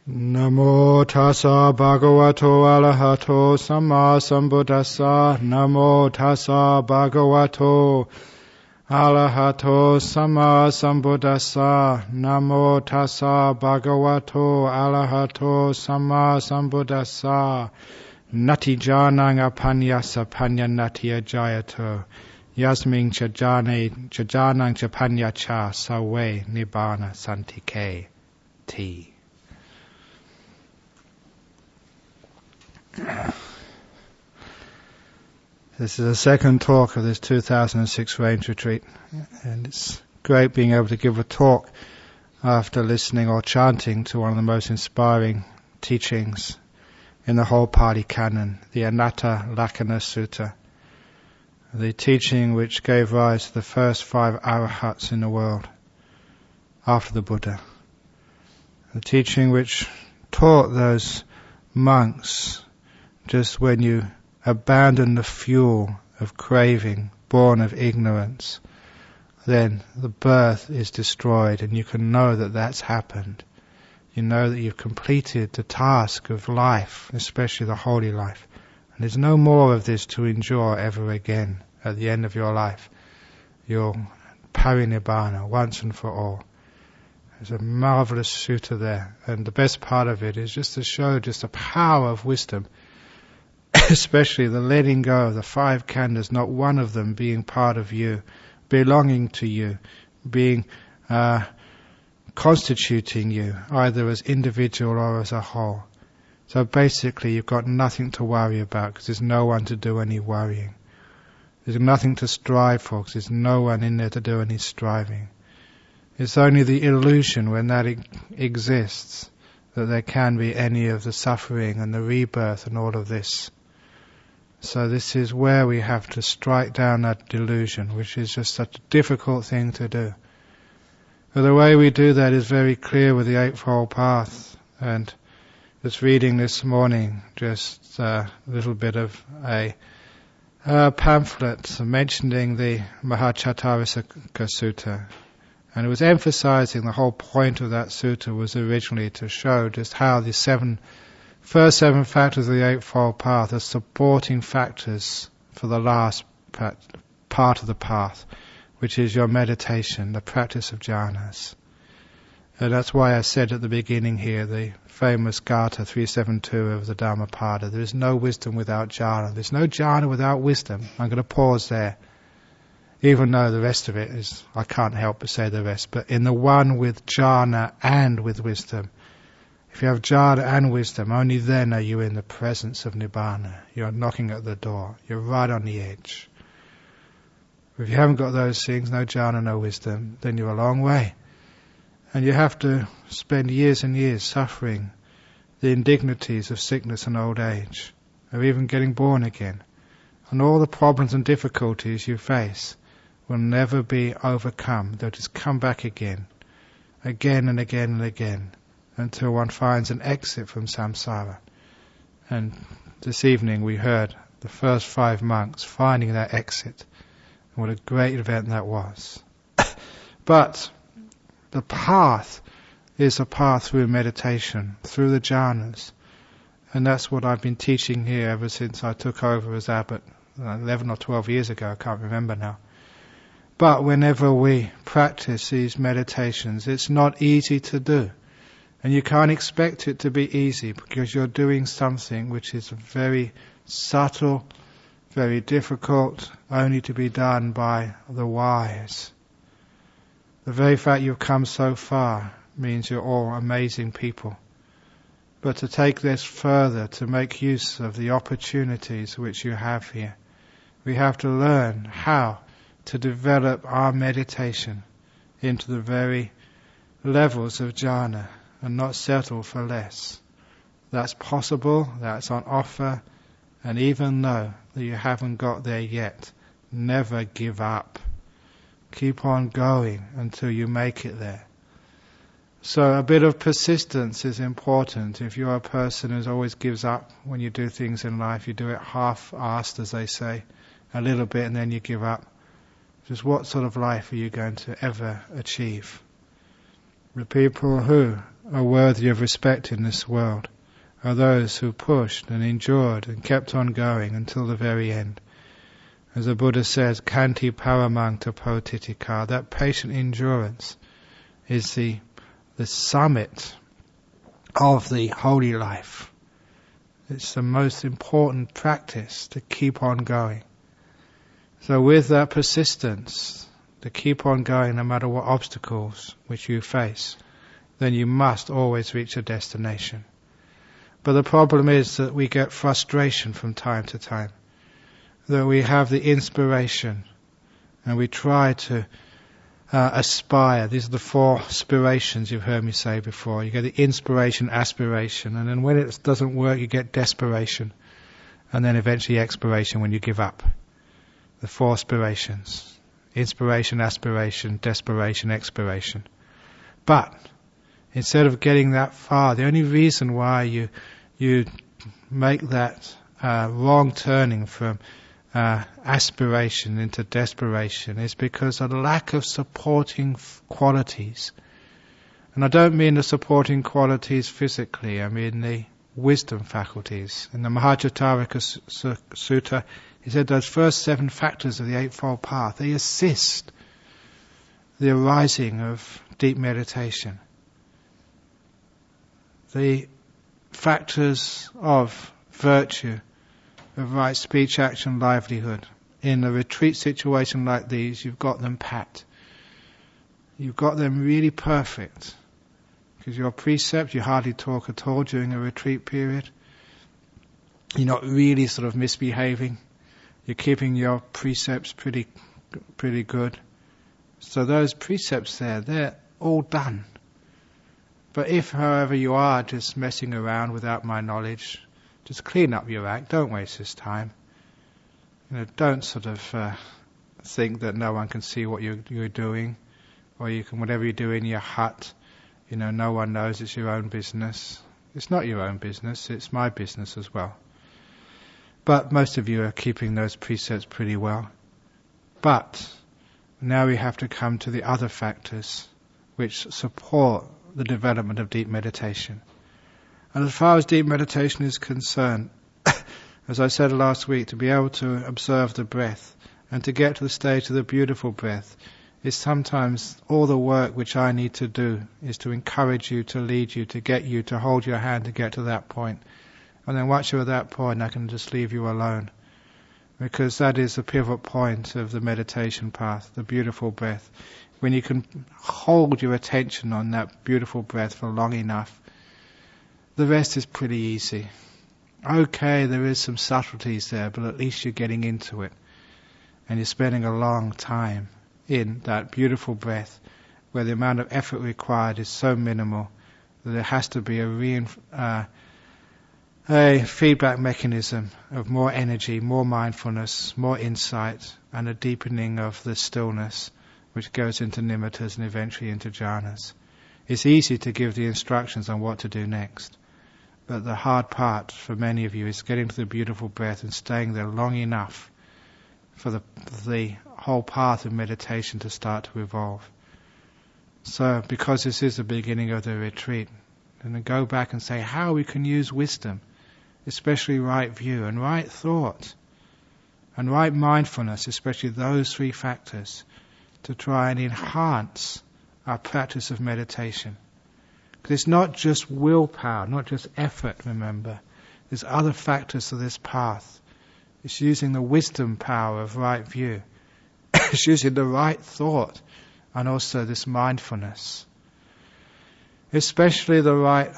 Namo tassa bhagavato arahato samma sambuddhassa. Namo tassa bhagavato arahato samma sambuddhassa. Namo tassa bhagavato arahato samma sambuddhassa. Nati janang apanyasa panyanati ajayato. Yasming chajanang chapanyacha sawe nibbana santike ti. This is the second talk of this 2006 Range Retreat, and it's great being able to give a talk after listening or chanting to one of the most inspiring teachings in the whole Pali Canon, the Anatta Lakkhana Sutta, the teaching which gave rise to the first 5 arahats in the world after the Buddha, the teaching which taught those monks just when you abandon the fuel of craving born of ignorance, then the birth is destroyed, and you can know that that's happened. You know that you've completed the task of life, especially the holy life, and there's no more of this to endure ever again at the end of your life. You'll parinibbana once and for all. There's a marvelous sutta there, and the best part of it is just to show just the power of wisdom, especially the letting go of the 5 khandhas, not one of them being part of you, belonging to you, being constituting you, either as individual or as a whole. So basically you've got nothing to worry about, because there's no one to do any worrying. There's nothing to strive for, because there's no one in there to do any striving. It's only the illusion, when that exists, that there can be any of the suffering and the rebirth and all of this. So this is where we have to strike down that delusion, which is just such a difficult thing to do. But the way we do that is very clear with the Eightfold Path. And just reading this morning, just a little bit of a pamphlet mentioning the Mahachattarasaka Sutta. And it was emphasizing the whole point of that sutta was originally to show just how the first 7 factors of the Eightfold Path are supporting factors for the last part of the path, which is your meditation, the practice of jhanas. And that's why I said at the beginning here, the famous Gata 372 of the Dhammapada, there is no wisdom without jhana. There's no jhana without wisdom. I'm going to pause there, even though the rest of it is, I can't help but say the rest, but in the one with jhana and with wisdom, if you have jhana and wisdom, only then are you in the presence of nibbana. You're knocking at the door. You're right on the edge. If you haven't got those things, no jhana, no wisdom, then you're a long way. And you have to spend years and years suffering the indignities of sickness and old age, or even getting born again. And all the problems and difficulties you face will never be overcome. They'll just come back again and again and again, until one finds an exit from samsara. And this evening we heard the first 5 monks finding that exit. And what a great event that was. But the path is a path through meditation, through the jhanas. And that's what I've been teaching here ever since I took over as abbot 11 or 12 years ago, I can't remember now. But whenever we practice these meditations, it's not easy to do. And you can't expect it to be easy, because you're doing something which is very subtle, very difficult, only to be done by the wise. The very fact you've come so far means you're all amazing people. But to take this further, to make use of the opportunities which you have here, we have to learn how to develop our meditation into the very levels of jhana, and not settle for less. That's possible, that's on offer, and even though that you haven't got there yet, never give up. Keep on going until you make it there. So a bit of persistence is important. If you're a person who always gives up when you do things in life, you do it half-assed, as they say, a little bit and then you give up. Just what sort of life are you going to ever achieve? The people who are worthy of respect in this world are those who pushed and endured and kept on going until the very end. As the Buddha says, Kanti paramang tapo titika, that patient endurance is the summit of the holy life. It's the most important practice to keep on going. So with that persistence, to keep on going no matter what obstacles which you face, then you must always reach a destination. But the problem is that we get frustration from time to time, that we have the inspiration and we try to aspire. These are the 4 aspirations you've heard me say before. You get the inspiration, aspiration, and then when it doesn't work you get desperation, and then eventually expiration when you give up. The 4 aspirations: inspiration, aspiration, desperation, expiration. But instead of getting that far, the only reason why you make that wrong turning from aspiration into desperation is because of the lack of supporting qualities. And I don't mean the supporting qualities physically, I mean the wisdom faculties. In the Mahajattarika Sutta, he said those first 7 factors of the Eightfold Path, they assist the arising of deep meditation. The factors of virtue, of right speech, action, livelihood. In a retreat situation like these, you've got them pat. You've got them really perfect. Because your precepts, you hardly talk at all during a retreat period. You're not really sort of misbehaving. You're keeping your precepts pretty good. So those precepts there, they're all done. But if, however, you are just messing around without my knowledge, just clean up your act. Don't waste this time. Don't sort of think that no one can see what you're doing, or you can whatever you do in your hut. No one knows. It's your own business. It's not your own business. It's my business as well. But most of you are keeping those precepts pretty well. But now we have to come to the other factors which support the development of deep meditation. And as far as deep meditation is concerned, as I said last week, to be able to observe the breath and to get to the stage of the beautiful breath is sometimes all the work which I need to do is to encourage you, to lead you, to get you, to hold your hand to get to that point. And then once you're at that point, I can just leave you alone. Because that is the pivot point of the meditation path, the beautiful breath. When you can hold your attention on that beautiful breath for long enough, the rest is pretty easy. Okay, there is some subtleties there, but at least you're getting into it. And you're spending a long time in that beautiful breath, where the amount of effort required is so minimal that there has to be a feedback mechanism of more energy, more mindfulness, more insight, and a deepening of the stillness, which goes into nimittas and eventually into jhanas. It's easy to give the instructions on what to do next. But the hard part for many of you is getting to the beautiful breath and staying there long enough for the whole path of meditation to start to evolve. So, because this is the beginning of the retreat, and then go back and say how we can use wisdom, especially right view and right thought, and right mindfulness, especially those 3 factors, to try and enhance our practice of meditation. Because it's not just willpower, not just effort, remember. There's other factors to this path. It's using the wisdom power of right view. It's using the right thought and also this mindfulness. Especially the right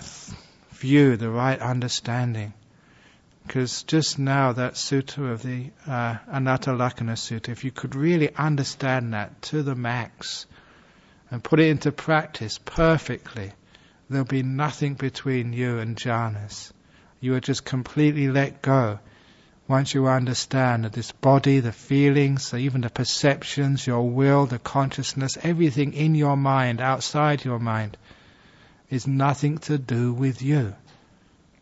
view, the right understanding. Because just now that sutta of the Anatta Lakkhana Sutta, if you could really understand that to the max and put it into practice perfectly, there'll be nothing between you and jhanas. You will just completely let go once you understand that this body, the feelings, even the perceptions, your will, the consciousness, everything in your mind, outside your mind, is nothing to do with you.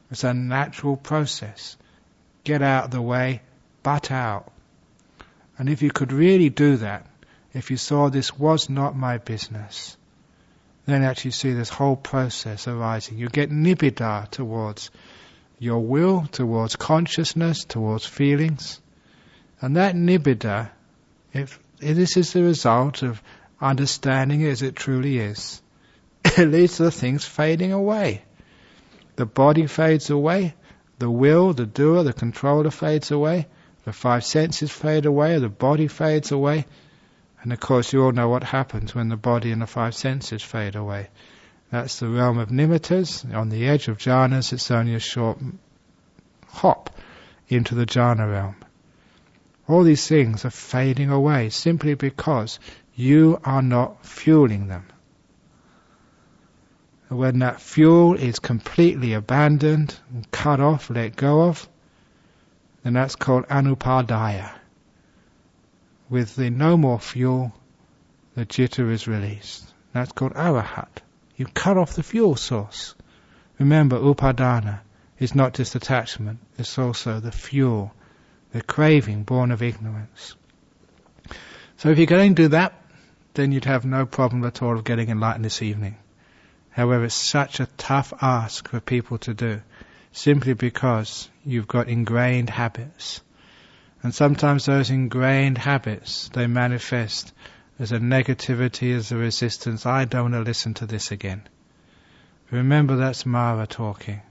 It's a natural process. Get out of the way, butt out. And if you could really do that, if you saw this was not my business, then actually see this whole process arising. You get nibbida towards your will, towards consciousness, towards feelings. And that nibbida, if this is the result of understanding it as it truly is, it leads to the things fading away. The body fades away, the will, the doer, the controller fades away, the five senses fade away, the body fades away, and of course you all know what happens when the body and the five senses fade away. That's the realm of nimittas. On the edge of jhanas, it's only a short hop into the jhana realm. All these things are fading away simply because you are not fueling them. When that fuel is completely abandoned, cut off, let go of, then that's called anupadaya. With the no more fuel, the citta is released. That's called arahat. You cut off the fuel source. Remember, upadana is not just attachment, it's also the fuel, the craving born of ignorance. So if you're going to do that, then you'd have no problem at all of getting enlightened this evening. However, it's such a tough ask for people to do, simply because you've got ingrained habits. And sometimes those ingrained habits, they manifest as a negativity, as a resistance. I don't want to listen to this again. Remember, that's Mara talking.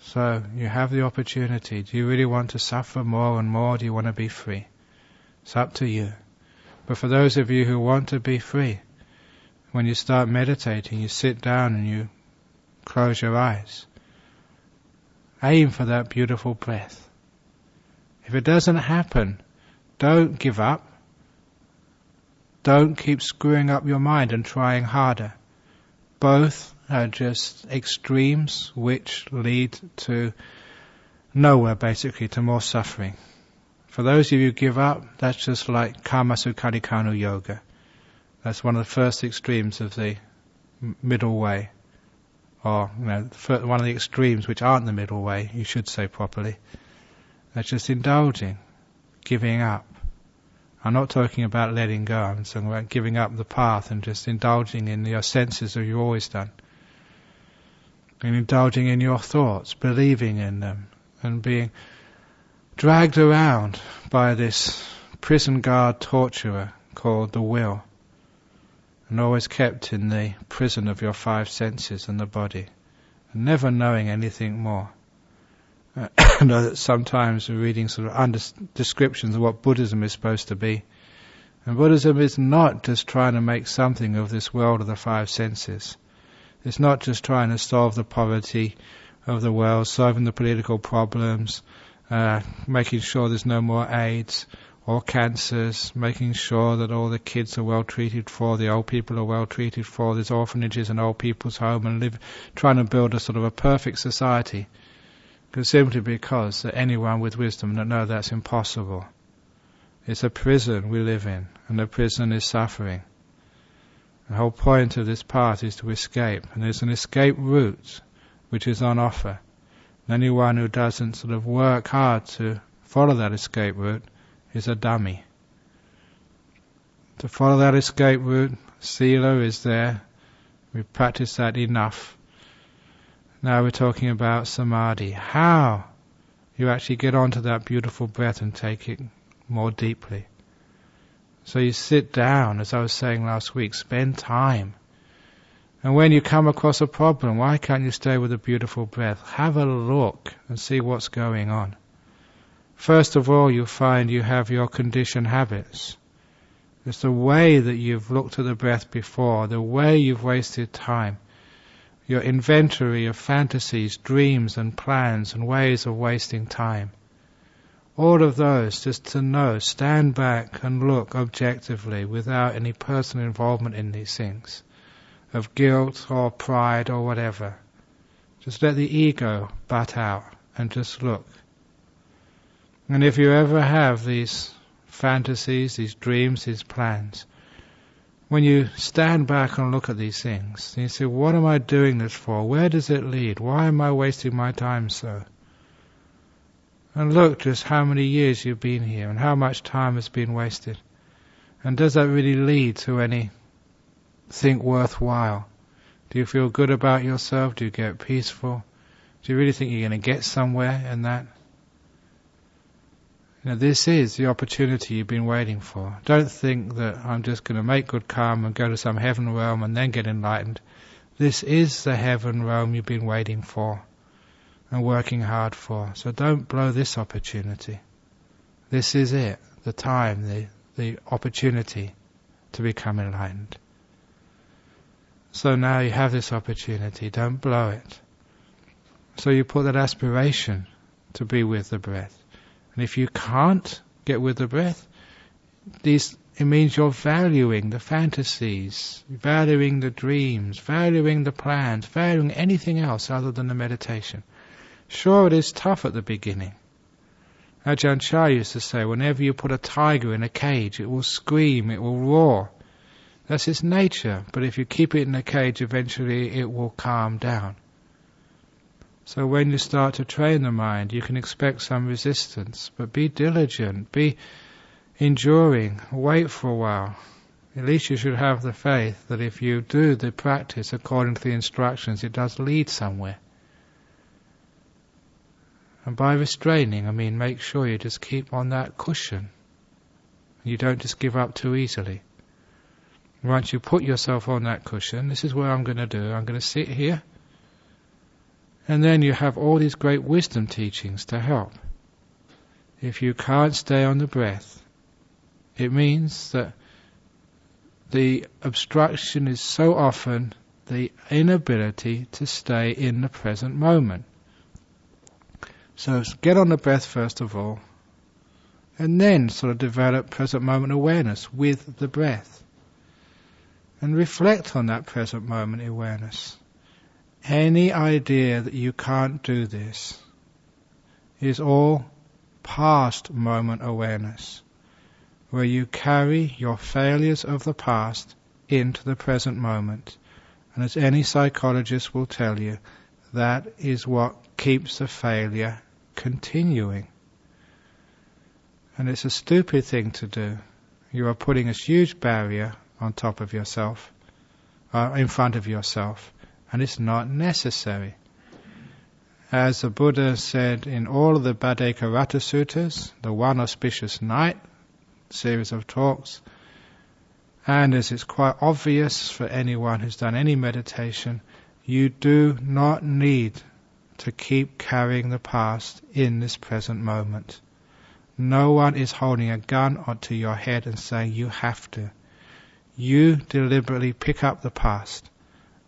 So you have the opportunity. Do you really want to suffer more and more? Do you want to be free? It's up to you. But for those of you who want to be free, when you start meditating, you sit down and you close your eyes. Aim for that beautiful breath. If it doesn't happen, don't give up. Don't keep screwing up your mind and trying harder. Both are just extremes which lead to nowhere, basically, to more suffering. For those of you who give up, that's just like Kamasukadikanu yoga. That's one of the first extremes of the middle way. Or, one of the extremes which aren't the middle way, you should say properly. That's just indulging, giving up. I'm not talking about letting go, I'm talking about giving up the path and just indulging in your senses as you've always done. And indulging in your thoughts, believing in them, and being dragged around by this prison guard torturer called the will, and always kept in the prison of your five senses and the body, and never knowing anything more. I know that sometimes we're reading sort of descriptions of what Buddhism is supposed to be. And Buddhism is not just trying to make something of this world of the five senses. It's not just trying to solve the poverty of the world, solving the political problems, making sure there's no more AIDS or cancers, making sure that all the kids are well treated for, the old people are well treated for, there's orphanages and old people's home, and trying to build a sort of a perfect society. Simply because that anyone with wisdom that know that's impossible. It's a prison we live in, and the prison is suffering. The whole point of this path is to escape, and there's an escape route which is on offer. And anyone who doesn't sort of work hard to follow that escape route is a dummy. To follow that escape route, sila is there. We've practiced that enough. Now we're talking about samadhi. How you actually get onto that beautiful breath and take it more deeply. So you sit down, as I was saying last week, spend time. And when you come across a problem, why can't you stay with a beautiful breath? Have a look and see what's going on. First of all, you find you have your conditioned habits. It's the way that you've looked at the breath before, the way you've wasted time. Your inventory of fantasies, dreams and plans and ways of wasting time. All of those, just to know, stand back and look objectively without any personal involvement in these things, of guilt or pride or whatever. Just let the ego butt out and just look. And if you ever have these fantasies, these dreams, these plans, when you stand back and look at these things, and you say, what am I doing this for? Where does it lead? Why am I wasting my time so? And look just how many years you've been here and how much time has been wasted. And does that really lead to any think worthwhile? Do you feel good about yourself? Do you get peaceful? Do you really think you're going to get somewhere in that? This is the opportunity you've been waiting for. Don't think that I'm just going to make good karma and go to some heaven realm and then get enlightened. This is the heaven realm you've been waiting for and working hard for. So don't blow this opportunity. This is it, the time, the opportunity to become enlightened. So now you have this opportunity, don't blow it. So you put that aspiration to be with the breath. And if you can't get with the breath, it means you're valuing the fantasies, valuing the dreams, valuing the plans, valuing anything else other than the meditation. Sure, it is tough at the beginning. Ajahn Chah used to say, whenever you put a tiger in a cage, it will scream, it will roar. That's its nature, but if you keep it in a cage, eventually it will calm down. So when you start to train the mind, you can expect some resistance, but be diligent, be enduring, wait for a while. At least you should have the faith that if you do the practice according to the instructions, it does lead somewhere. And by restraining, I mean make sure you just keep on that cushion. You don't just give up too easily. Once you put yourself on that cushion, this is what I'm going to do. I'm going to sit here. And then you have all these great wisdom teachings to help. If you can't stay on the breath, it means that the obstruction is so often the inability to stay in the present moment. So get on the breath first of all, and then sort of develop present moment awareness with the breath. And reflect on that present moment awareness. Any idea that you can't do this is all past moment awareness, where you carry your failures of the past into the present moment. And as any psychologist will tell you, that is what keeps the failure continuing. And it's a stupid thing to do. You are putting a huge barrier on top of yourself, in front of yourself, and it's not necessary. As the Buddha said in all of the Bhaddekarata Suttas, the One Auspicious Night series of talks, and as it's quite obvious for anyone who's done any meditation, you do not need to keep carrying the past in this present moment. No one is holding a gun onto your head and saying you have to. You deliberately pick up the past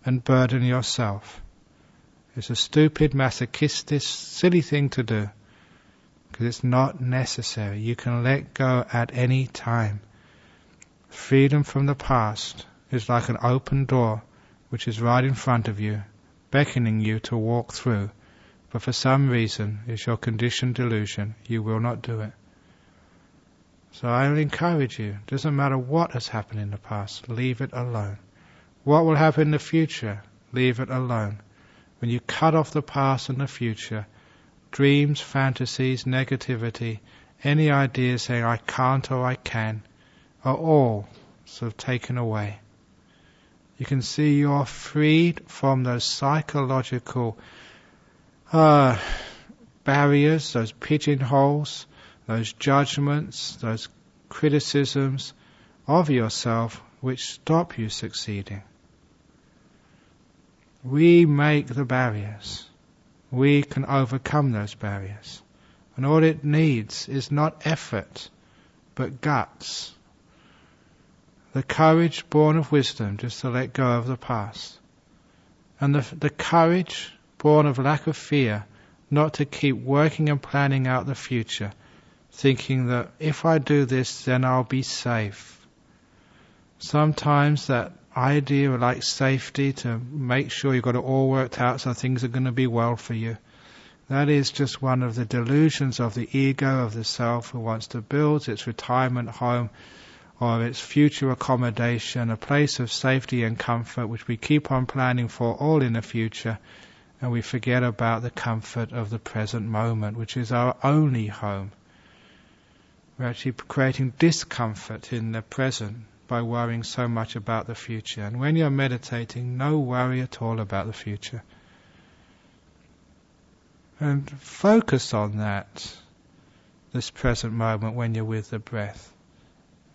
and burden yourself. It's a stupid, masochistic, silly thing to do, because it's not necessary. You can let go at any time. Freedom from the past is like an open door which is right in front of you, beckoning you to walk through. But for some reason, it's your conditioned delusion, you will not do it. So I will encourage you, doesn't matter what has happened in the past, leave it alone. What will happen in the future, leave it alone. When you cut off the past and the future, dreams, fantasies, negativity, any ideas saying I can't or I can, are all sort of taken away. You can see you're freed from those psychological barriers, those pigeonholes, those judgments, those criticisms of yourself which stop you succeeding. We make the barriers. We can overcome those barriers. And all it needs is not effort, but guts. The courage born of wisdom just to let go of the past. And the courage born of lack of fear not to keep working and planning out the future, thinking that if I do this, then I'll be safe. Sometimes that idea of like safety, to make sure you've got it all worked out so things are going to be well for you, that is just one of the delusions of the ego, of the self, who wants to build its retirement home or its future accommodation, a place of safety and comfort which we keep on planning for all in the future, and we forget about the comfort of the present moment, which is our only home. We're actually creating discomfort in the present by worrying so much about the future. And when you're meditating, no worry at all about the future. And focus on that, this present moment when you're with the breath.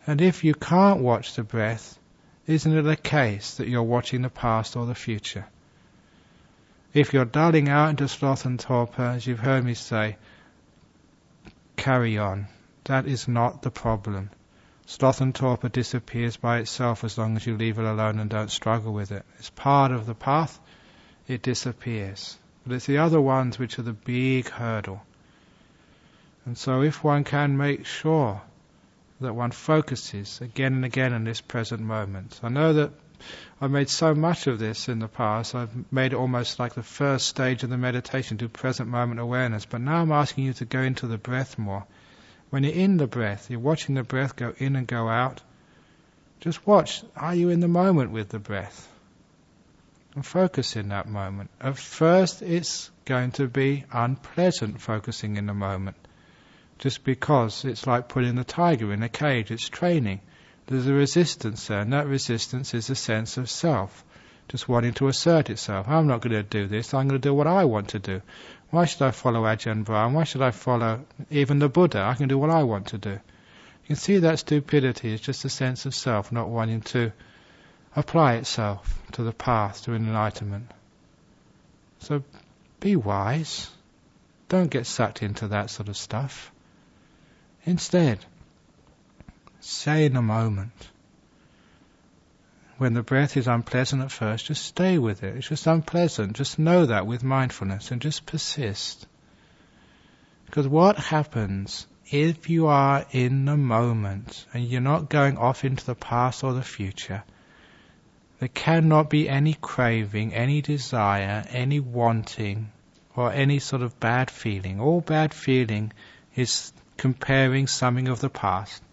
And if you can't watch the breath, isn't it a case that you're watching the past or the future? If you're dulling out into sloth and torpor, as you've heard me say, carry on. That is not the problem. Sloth and torpor disappears by itself as long as you leave it alone and don't struggle with it. It's part of the path, it disappears. But it's the other ones which are the big hurdle. And so if one can make sure that one focuses again and again in this present moment. I know that I've made so much of this in the past, I've made it almost like the first stage of the meditation, to present moment awareness, but now I'm asking you to go into the breath more. When you're in the breath, you're watching the breath go in and go out, just watch, are you in the moment with the breath? And focus in that moment. At first it's going to be unpleasant focusing in the moment, just because it's like putting the tiger in a cage, it's training. There's a resistance there, and that resistance is a sense of self, just wanting to assert itself. I'm not going to do this, I'm going to do what I want to do. Why should I follow Ajahn Brahm? Why should I follow even the Buddha? I can do what I want to do. You can see that stupidity is just a sense of self, not wanting to apply itself to the path to enlightenment. So be wise. Don't get sucked into that sort of stuff. Instead, stay in the moment. When the breath is unpleasant at first, just stay with it. It's just unpleasant. Just know that with mindfulness and just persist. Because what happens if you are in the moment and you're not going off into the past or the future, there cannot be any craving, any desire, any wanting, or any sort of bad feeling. All bad feeling is comparing something of the past,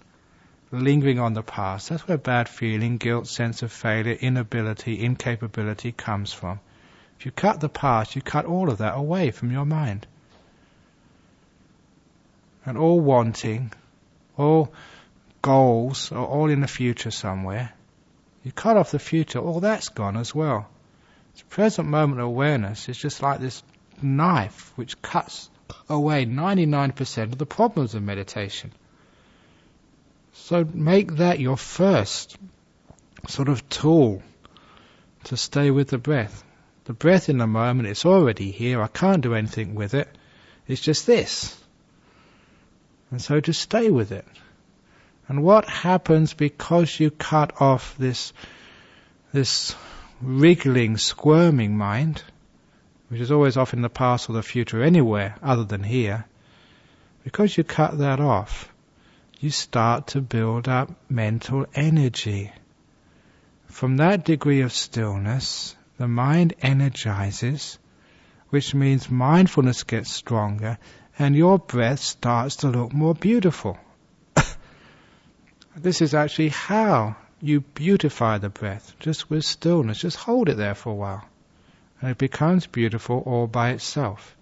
lingering on the past. That's where bad feeling, guilt, sense of failure, inability, incapability comes from. If you cut the past, you cut all of that away from your mind. And all wanting, all goals are all in the future somewhere. You cut off the future, all that's gone as well. The present moment awareness is just like this knife which cuts away 99% of the problems of meditation. So make that your first sort of tool to stay with the breath. The breath in the moment, it's already here, I can't do anything with it, it's just this. And so just stay with it. And what happens because you cut off this wriggling, squirming mind, which is always off in the past or the future anywhere other than here, because you cut that off, you start to build up mental energy. From that degree of stillness, the mind energizes, which means mindfulness gets stronger, and your breath starts to look more beautiful. This is actually how you beautify the breath, just with stillness. Just hold it there for a while, and it becomes beautiful all by itself.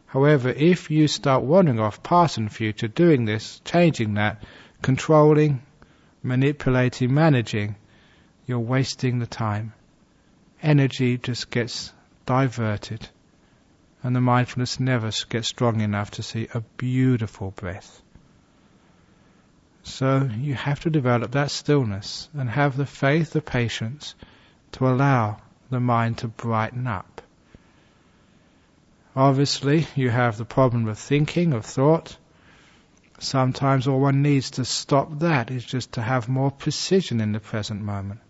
However, if you start wandering off past and future, doing this, changing that, controlling, manipulating, managing, you're wasting the time. Energy just gets diverted, and the mindfulness never gets strong enough to see a beautiful breath. So you have to develop that stillness and have the faith, the patience to allow the mind to brighten up. Obviously, you have the problem of thinking, of thought. Sometimes all one needs to stop that is just to have more precision in the present moment.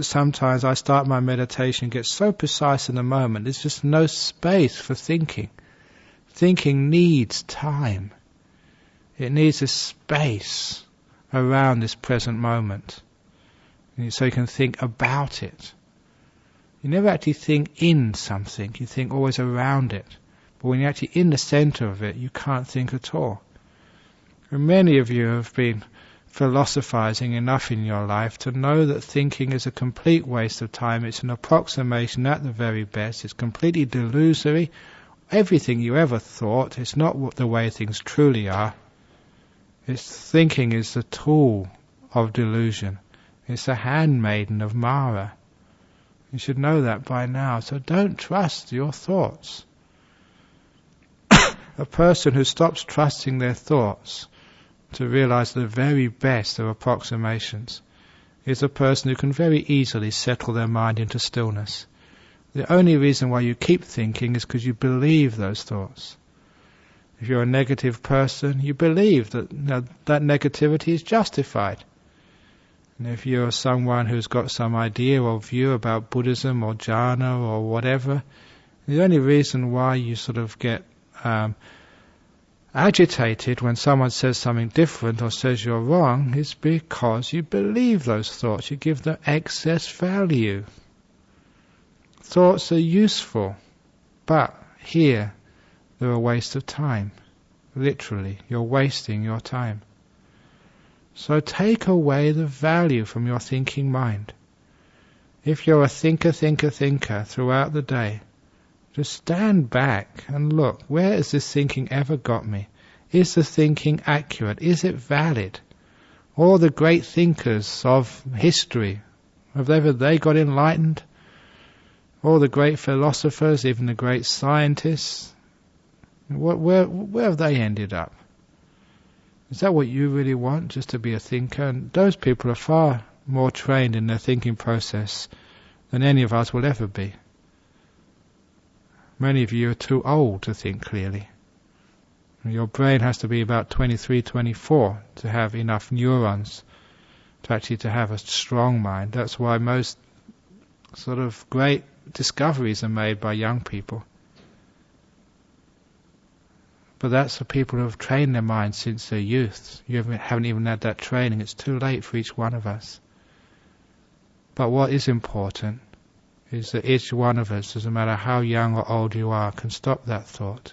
Sometimes I start my meditation, get so precise in the moment, there's just no space for thinking. Thinking needs time. It needs a space around this present moment, so you can think about it. You never actually think in something, you think always around it. But when you're actually in the center of it, you can't think at all. And many of you have been philosophizing enough in your life to know that thinking is a complete waste of time. It's an approximation at the very best. It's completely delusory. Everything you ever thought is not the way things truly are. Thinking is the tool of delusion. It's the handmaiden of Mara. You should know that by now. So don't trust your thoughts. A person who stops trusting their thoughts to realize the very best of approximations is a person who can very easily settle their mind into stillness. The only reason why you keep thinking is because you believe those thoughts. If you're a negative person, you believe that that negativity is justified. And if you're someone who's got some idea or view about Buddhism or jhana or whatever, the only reason why you sort of get agitated when someone says something different or says you're wrong is because you believe those thoughts. You give them excess value. Thoughts are useful, but here they're a waste of time. Literally, you're wasting your time. So take away the value from your thinking mind. If you're a thinker throughout the day, just stand back and look, where has this thinking ever got me? Is the thinking accurate? Is it valid? All the great thinkers of history, have they got enlightened? All the great philosophers, even the great scientists, where have they ended up? Is that what you really want, just to be a thinker? And those people are far more trained in their thinking process than any of us will ever be. Many of you are too old to think clearly. Your brain has to be about 23, 24 to have enough neurons to have a strong mind. That's why most sort of great discoveries are made by young people. But that's for people who have trained their minds since their youth. You haven't even had that training. It's too late for each one of us. But what is important is that each one of us, doesn't matter how young or old you are, can stop that thought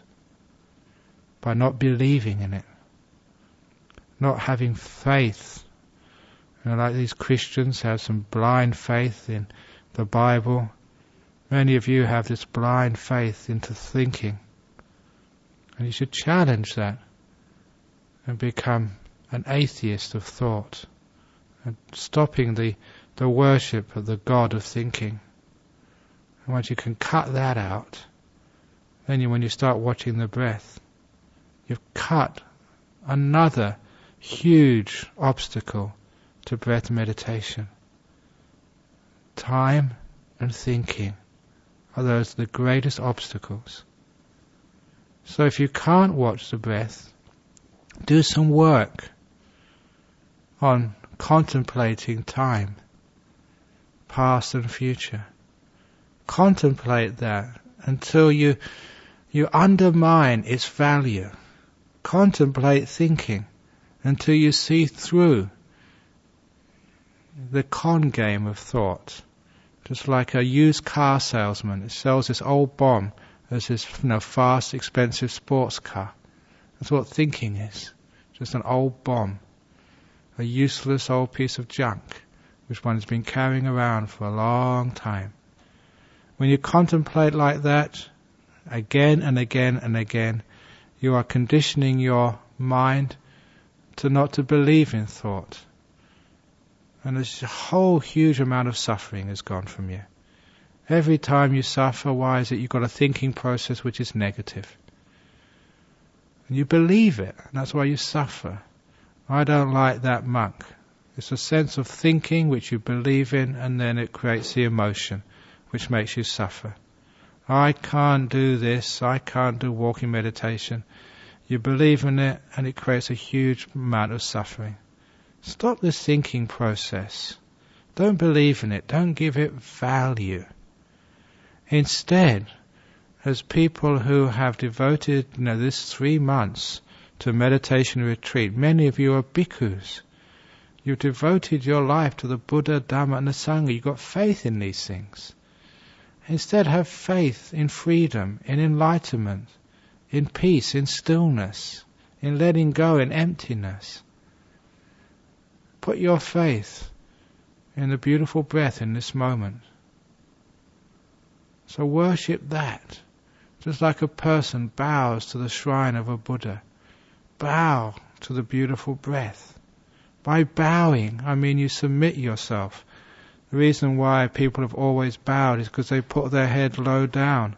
by not believing in it, not having faith. Like these Christians have some blind faith in the Bible. Many of you have this blind faith into thinking. And you should challenge that and become an atheist of thought, and stopping the worship of the God of thinking. And once you can cut that out, then when you start watching the breath, you've cut another huge obstacle to breath meditation. Time and thinking are the greatest obstacles. So if you can't watch the breath, do some work on contemplating time, past and future. Contemplate that until you undermine its value. Contemplate thinking until you see through the con game of thought. Just like a used car salesman, it sells this old bomb as his fast, expensive sports car. That's what thinking is. Just an old bomb. A useless old piece of junk, which one has been carrying around for a long time. When you contemplate like that, again and again and again, you are conditioning your mind not to believe in thought. And a whole huge amount of suffering has gone from you. Every time you suffer, why is it? You've got a thinking process which is negative. And you believe it, and that's why you suffer. I don't like that monk. It's a sense of thinking which you believe in, and then it creates the emotion which makes you suffer. I can't do this, I can't do walking meditation. You believe in it, and it creates a huge amount of suffering. Stop this thinking process. Don't believe in it, don't give it value. Instead, as people who have devoted this 3 months to meditation retreat, many of you are bhikkhus. You've devoted your life to the Buddha, Dhamma and the Sangha. You've got faith in these things. Instead, have faith in freedom, in enlightenment, in peace, in stillness, in letting go, in emptiness. Put your faith in the beautiful breath in this moment. So worship that, just like a person bows to the shrine of a Buddha. Bow to the beautiful breath. By bowing, I mean you submit yourself. The reason why people have always bowed is because they put their head low down.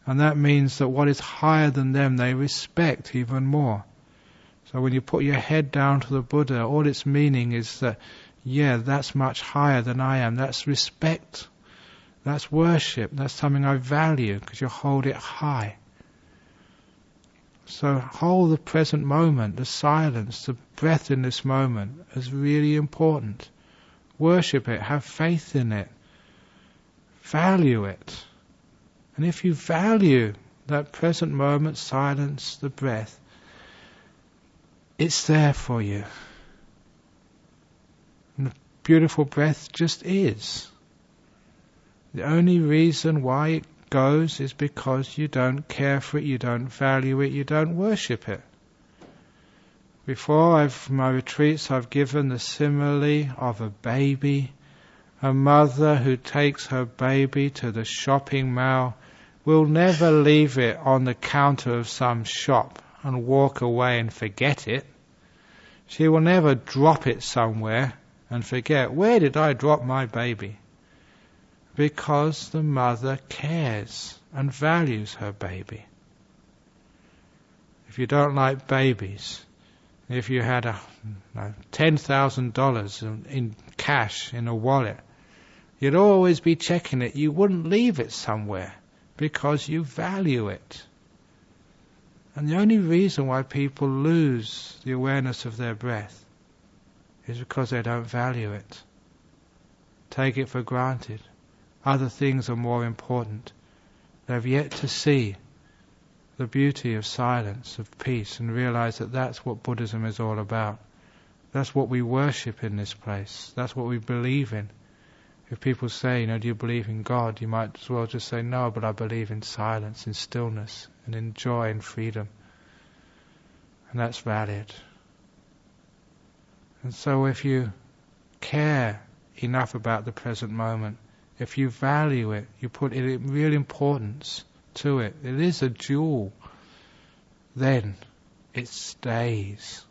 And that means that what is higher than them they respect even more. So when you put your head down to the Buddha, all its meaning is that, yeah, that's much higher than I am. That's respect. That's worship. That's something I value because you hold it high. So hold the present moment, the silence, the breath in this moment as really important. Worship it. Have faith in it. Value it. And if you value that present moment, silence, the breath, it's there for you. And the beautiful breath just is. The only reason why it goes is because you don't care for it, you don't value it, you don't worship it. Before my retreats, I've given the simile of a baby. A mother who takes her baby to the shopping mall will never leave it on the counter of some shop and walk away and forget it. She will never drop it somewhere and forget, where did I drop my baby? Because the mother cares and values her baby. If you don't like babies, if you had $10,000 in cash in a wallet, you'd always be checking it. You wouldn't leave it somewhere because you value it. And the only reason why people lose the awareness of their breath is because they don't value it. Take it for granted. Other things are more important. They've yet to see the beauty of silence, of peace, and realize that that's what Buddhism is all about. That's what we worship in this place. That's what we believe in. If people say, do you believe in God? You might as well just say, no, but I believe in silence, in stillness, and in joy and freedom. And that's valid. And so if you care enough about the present moment, if you value it, you put real importance to it, it is a jewel, then it stays.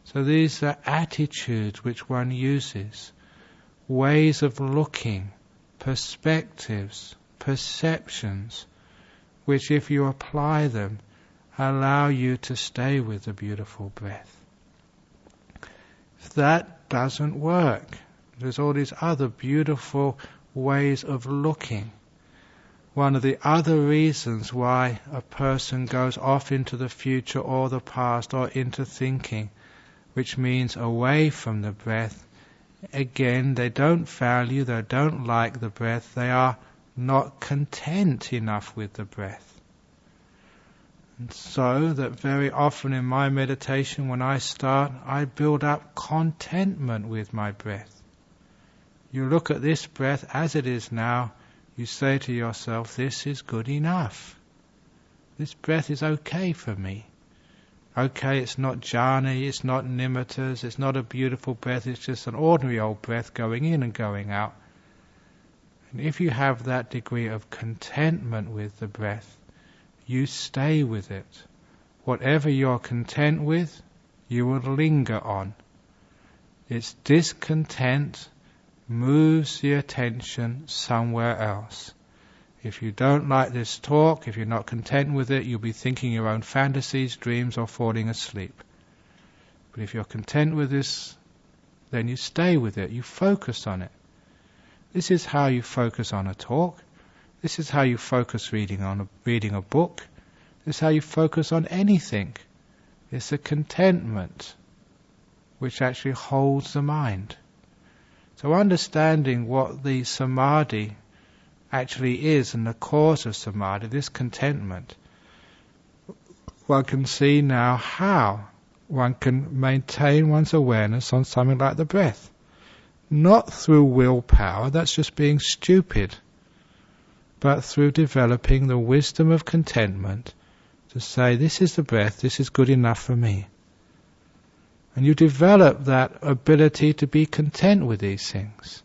So these are attitudes which one uses, ways of looking, perspectives, perceptions, which if you apply them, allow you to stay with the beautiful breath. If that doesn't work, there's all these other beautiful ways of looking. One of the other reasons why a person goes off into the future or the past or into thinking, which means away from the breath, again, they don't value, they don't like the breath, they are not content enough with the breath. And so that very often in my meditation, when I start, I build up contentment with my breath. You look at this breath as it is now, you say to yourself, this is good enough. This breath is okay for me. Okay, it's not jhana, it's not nimittas, it's not a beautiful breath, it's just an ordinary old breath going in and going out. And if you have that degree of contentment with the breath, you stay with it. Whatever you're content with, you will linger on. Its discontent moves the attention somewhere else. If you don't like this talk, if you're not content with it, you'll be thinking your own fantasies, dreams, or falling asleep. But if you're content with this, then you stay with it, you focus on it. This is how you focus on a talk. This is how you focus reading a book. This is how you focus on anything. It's a contentment which actually holds the mind. So understanding what the samadhi actually is and the cause of samadhi, this contentment, one can see now how one can maintain one's awareness on something like the breath. Not through willpower, that's just being stupid, but through developing the wisdom of contentment to say, this is the breath, this is good enough for me. And you develop that ability to be content with these things.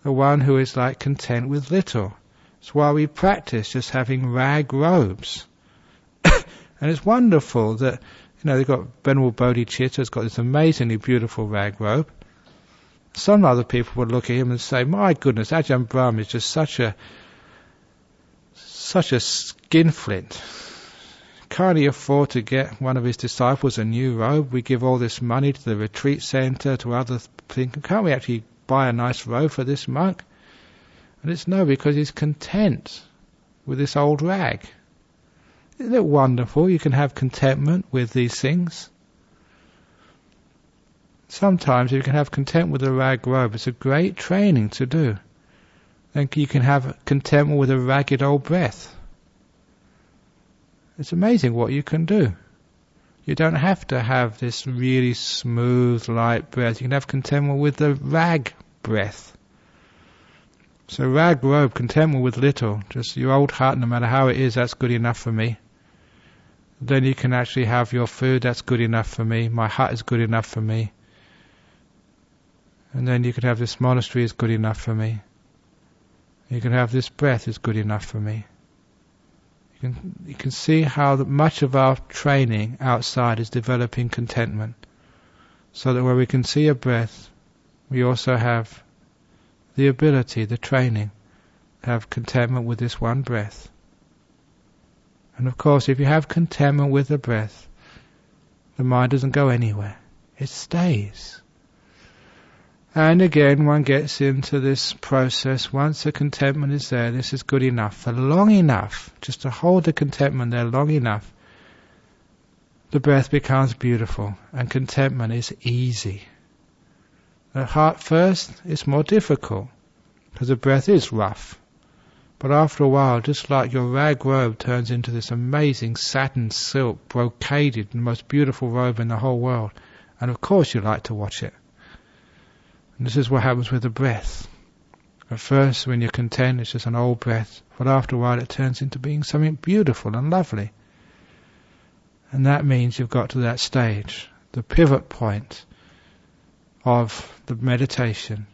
The one who is like content with little. It's why we practice just having rag robes. And it's wonderful that They've got Venerable Bodhicitta has got this amazingly beautiful rag robe. Some other people would look at him and say, my goodness, Ajahn Brahm is just such a skinflint. Can't he afford to get one of his disciples a new robe? We give all this money to the retreat centre, to other things. Can't we actually buy a nice robe for this monk? And it's no, because he's content with this old rag. Isn't it wonderful? You can have contentment with these things. Sometimes you can have content with a rag robe. It's a great training to do. Then you can have contentment with a ragged old breath. It's amazing what you can do. You don't have to have this really smooth, light breath. You can have contentment with the rag breath. So rag robe, contentment with little. Just your old hut, no matter how it is, that's good enough for me. Then you can actually have your food, that's good enough for me. My hut is good enough for me. And then you can have this monastery is good enough for me. You can have this breath is good enough for me. You can see how much of our training outside is developing contentment. So that where we can see a breath, we also have the ability, the training, to have contentment with this one breath. And of course, if you have contentment with the breath, the mind doesn't go anywhere. It stays. And again, one gets into this process. Once the contentment is there, this is good enough. For long enough, just to hold the contentment there long enough, the breath becomes beautiful, and contentment is easy. At heart first, it's more difficult, because the breath is rough. But after a while, just like your rag robe turns into this amazing satin silk, brocaded, and most beautiful robe in the whole world, and of course you like to watch it. And this is what happens with the breath. At first, when you're content, it's just an old breath, but after a while it turns into being something beautiful and lovely. And that means you've got to that stage, the pivot point of the meditation,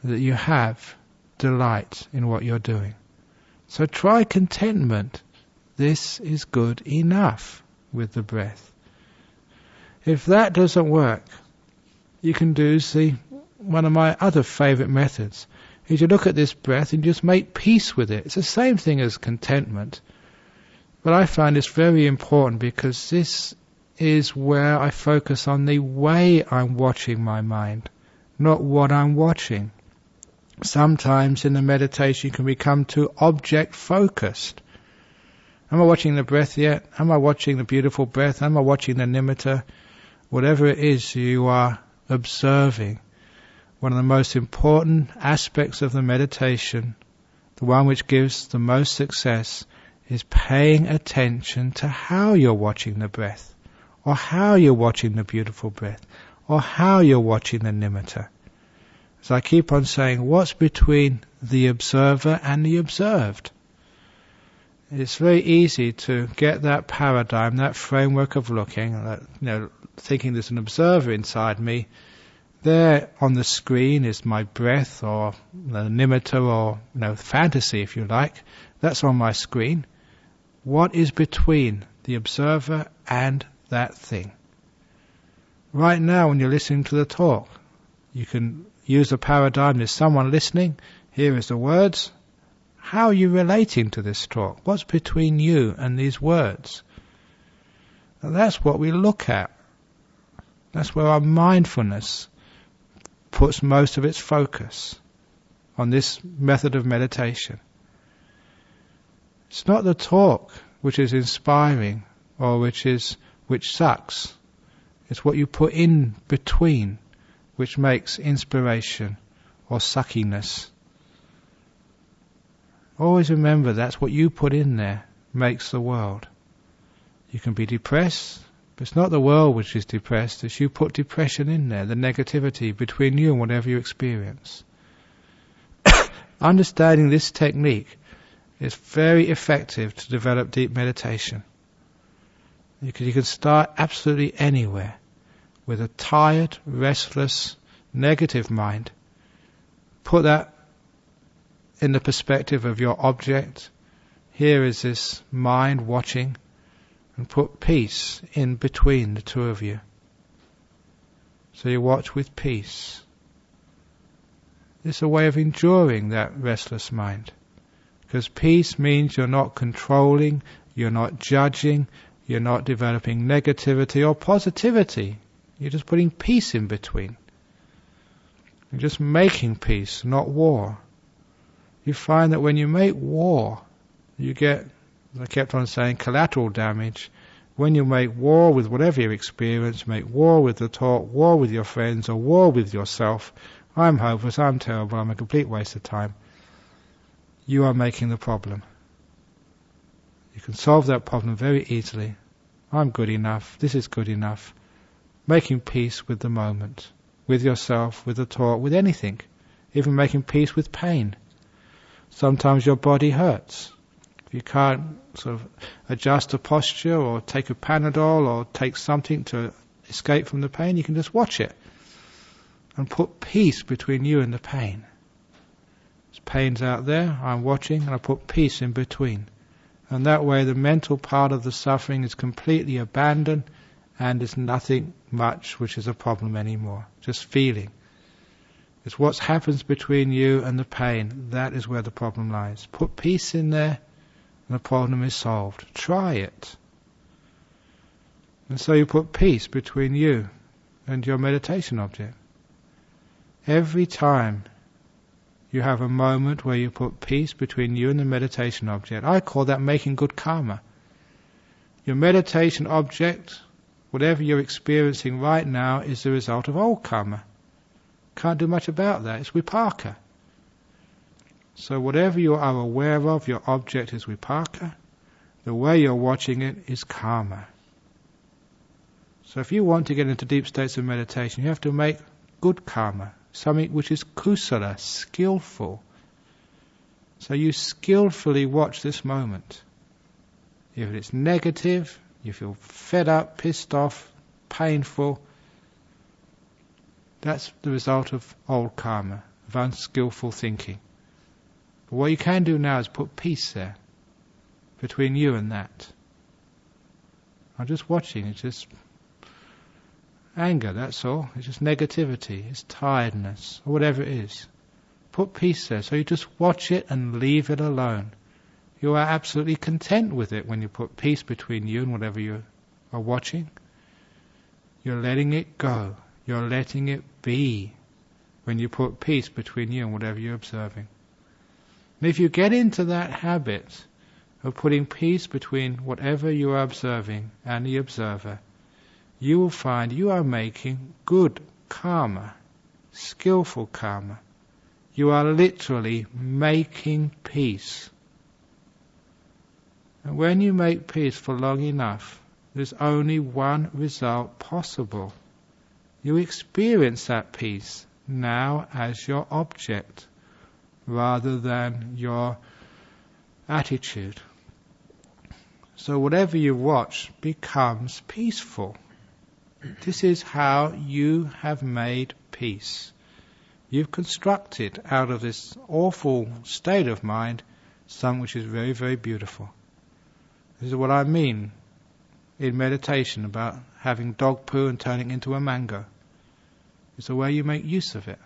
that you have delight in what you're doing. So try contentment. This is good enough with the breath. If that doesn't work, you can do one of my other favourite methods, is you look at this breath and just make peace with it. It's the same thing as contentment. But I find it's very important, because this is where I focus on the way I'm watching my mind, not what I'm watching. Sometimes in the meditation you can become too object focused. Am I watching the breath yet? Am I watching the beautiful breath? Am I watching the nimitta? Whatever it is you are observing. One of the most important aspects of the meditation, the one which gives the most success, is paying attention to how you're watching the breath, or how you're watching the beautiful breath, or how you're watching the nimitta. So I keep on saying, what's between the observer and the observed? It's very easy to get that paradigm, that framework of looking, thinking there's an observer inside me. There on the screen is my breath, or the nimitta, or fantasy, if you like. That's on my screen. What is between the observer and that thing? Right now, when you're listening to the talk, you can use the paradigm. There's someone listening. Here is the words. How are you relating to this talk? What's between you and these words? And that's what we look at. That's where our mindfulness puts most of its focus, on this method of meditation. It's not the talk which is inspiring or which sucks. It's what you put in between which makes inspiration or suckiness. Always remember, that's what you put in there makes the world. You can be depressed, but it's not the world which is depressed. It's you put depression in there, the negativity between you and whatever you experience. Understanding this technique is very effective to develop deep meditation. You can start absolutely anywhere with a tired, restless, negative mind. Put that in the perspective of your object. Here is this mind watching, and put peace in between the two of you. So you watch with peace. It's a way of enduring that restless mind. Because peace means you're not controlling, you're not judging, you're not developing negativity or positivity. You're just putting peace in between. You're just making peace, not war. You find that when you make war, you get, as I kept on saying, collateral damage. When you make war with whatever you experience, make war with the talk, war with your friends, or war with yourself, I'm hopeless, I'm terrible, I'm a complete waste of time. You are making the problem. You can solve that problem very easily. I'm good enough, this is good enough. Making peace with the moment, with yourself, with the talk, with anything. Even making peace with pain. Sometimes your body hurts. If you can't sort of adjust a posture or take a Panadol or take something to escape from the pain, you can just watch it and put peace between you and the pain. There's pain's out there, I'm watching, and I put peace in between. And that way the mental part of the suffering is completely abandoned and there's nothing much which is a problem anymore. Just feeling. It's what happens between you and the pain. That is where the problem lies. Put peace in there and the problem is solved. Try it. And so you put peace between you and your meditation object. Every time you have a moment where you put peace between you and the meditation object, I call that making good karma. Your meditation object, whatever you're experiencing right now, is the result of old karma. Can't do much about that. It's vipaka. So whatever you are aware of, your object is vipaka. The way you're watching it is karma. So if you want to get into deep states of meditation, you have to make good karma, something which is kusala, skillful. So you skillfully watch this moment. If it's negative, you feel fed up, pissed off, painful, that's the result of old karma, of unskillful thinking. But what you can do now is put peace there, between you and that. I'm just watching, it's just anger, that's all. It's just negativity, it's tiredness, or whatever it is. Put peace there, so you just watch it and leave it alone. You are absolutely content with it when you put peace between you and whatever you are watching. You're letting it go. You're letting it be when you put peace between you and whatever you're observing. And if you get into that habit of putting peace between whatever you are observing and the observer, you will find you are making good karma, skillful karma. You are literally making peace. And when you make peace for long enough, there's only one result possible. You experience that peace now as your object, rather than your attitude. So whatever you watch becomes peaceful. This is how you have made peace. You've constructed out of this awful state of mind something which is very, very beautiful. This is what I mean in meditation about having dog poo and turning it into a mango. It's the way you make use of it.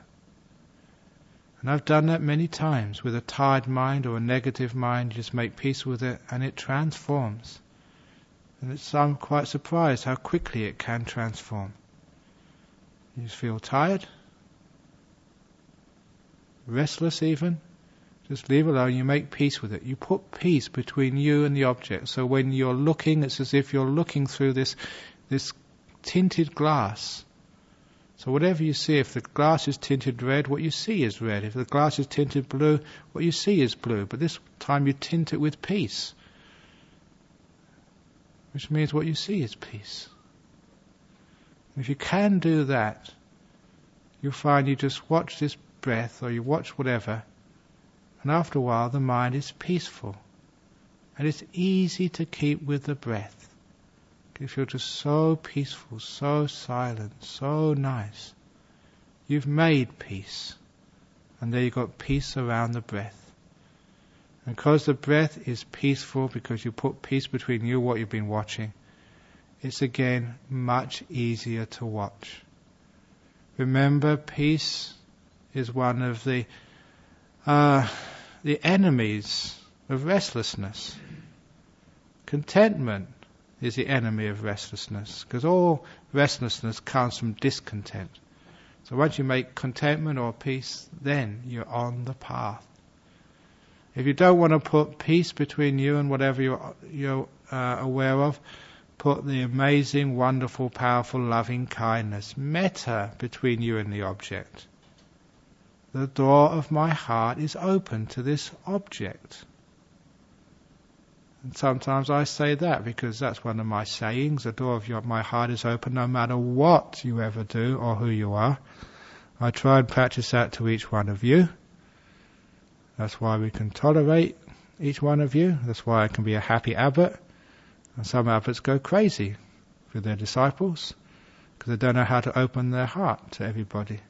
And I've done that many times with a tired mind or a negative mind. You just make peace with it and it transforms. And I'm quite surprised how quickly it can transform. You just feel tired, restless even. Just leave it alone, you make peace with it. You put peace between you and the object. So when you're looking, it's as if you're looking through this tinted glass. So whatever you see, if the glass is tinted red, what you see is red. If the glass is tinted blue, what you see is blue. But this time you tint it with peace, which means what you see is peace. If you can do that, you'll find you just watch this breath, or you watch whatever, and after a while the mind is peaceful. And it's easy to keep with the breath. You feel just so peaceful, so silent, so nice. You've made peace. And there you've got peace around the breath. And because the breath is peaceful, because you put peace between you and what you've been watching, it's again much easier to watch. Remember, peace is one of the enemies of restlessness. Contentment is the enemy of restlessness, because all restlessness comes from discontent. So once you make contentment or peace, then you're on the path. If you don't want to put peace between you and whatever you're aware of, put the amazing, wonderful, powerful, loving kindness, metta, between you and the object. The door of my heart is open to this object. And sometimes I say that because that's one of my sayings. The door of my heart is open no matter what you ever do or who you are. I try and practice that to each one of you. That's why we can tolerate each one of you. That's why I can be a happy abbot. And some abbots go crazy with their disciples because they don't know how to open their heart to everybody,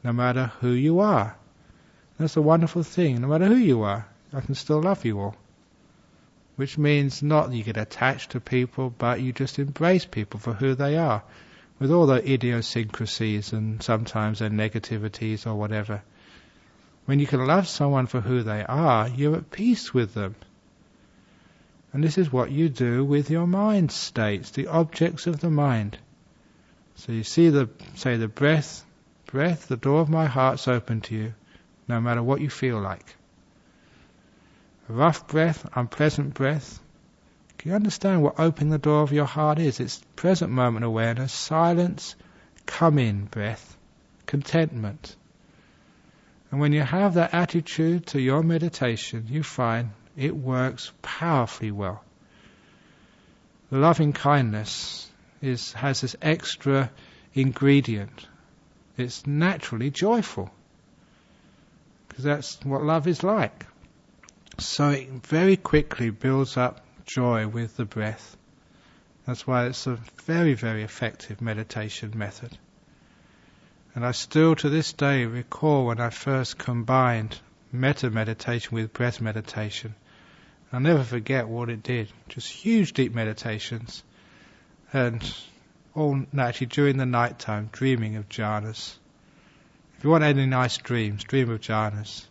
no matter who you are. That's a wonderful thing. No matter who you are, I can still love you all. Which means not that you get attached to people, but you just embrace people for who they are, with all their idiosyncrasies and sometimes their negativities or whatever. When you can love someone for who they are, you're at peace with them. And this is what you do with your mind states, the objects of the mind. So you see the breath, the door of my heart's open to you, no matter what you feel like. A rough breath, unpleasant breath. Can you understand what opening the door of your heart is? It's present moment awareness, silence, come in breath, contentment. And when you have that attitude to your meditation, you find it works powerfully well. The loving kindness has this extra ingredient. It's naturally joyful, because that's what love is like. So it very quickly builds up joy with the breath. That's why it's a very, very effective meditation method. And I still to this day recall when I first combined metta meditation with breath meditation. I'll never forget what it did. Just huge deep meditations. And all naturally during the night time, dreaming of jhanas. If you want any nice dreams, dream of jhanas.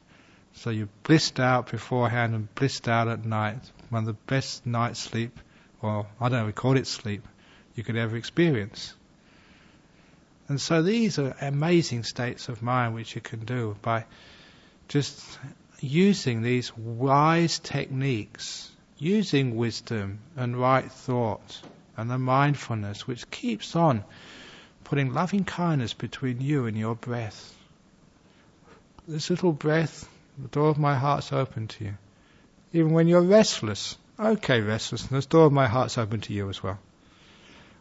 So you're blissed out beforehand and blissed out at night. One of the best night sleep, or I don't know, we call it sleep, you could ever experience. And so these are amazing states of mind which you can do by just using these wise techniques, using wisdom and right thought and the mindfulness which keeps on putting loving kindness between you and your breath. This little breath, the door of my heart's open to you. Even when you're restless, okay, restlessness, the door of my heart's open to you as well.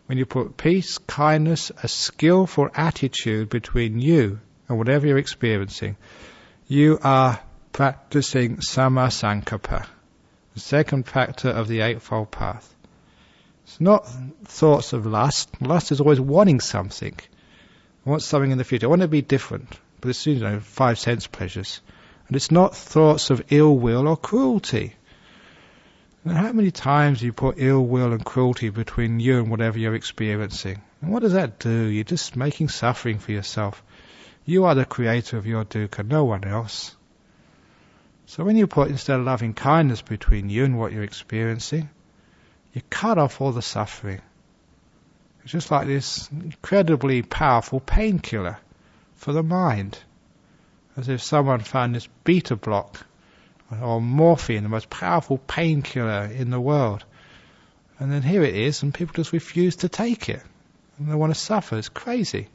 When you put peace, kindness, a skillful attitude between you and whatever you're experiencing, you are practicing Samma Sankappa, the second factor of the Eightfold Path. It's not thoughts of lust. Lust is always wanting something. I want something in the future. I want to be different. But it's, 5 sense pleasures. And it's not thoughts of ill will or cruelty. And how many times do you put ill will and cruelty between you and whatever you're experiencing? And what does that do? You're just making suffering for yourself. You are the creator of your dukkha, no one else. So when you put instead of loving kindness between you and what you're experiencing, you cut off all the suffering. It's just like this incredibly powerful painkiller for the mind. As if someone found this beta block or morphine, the most powerful painkiller in the world. And then here it is, and people just refuse to take it. And they want to suffer. It's crazy.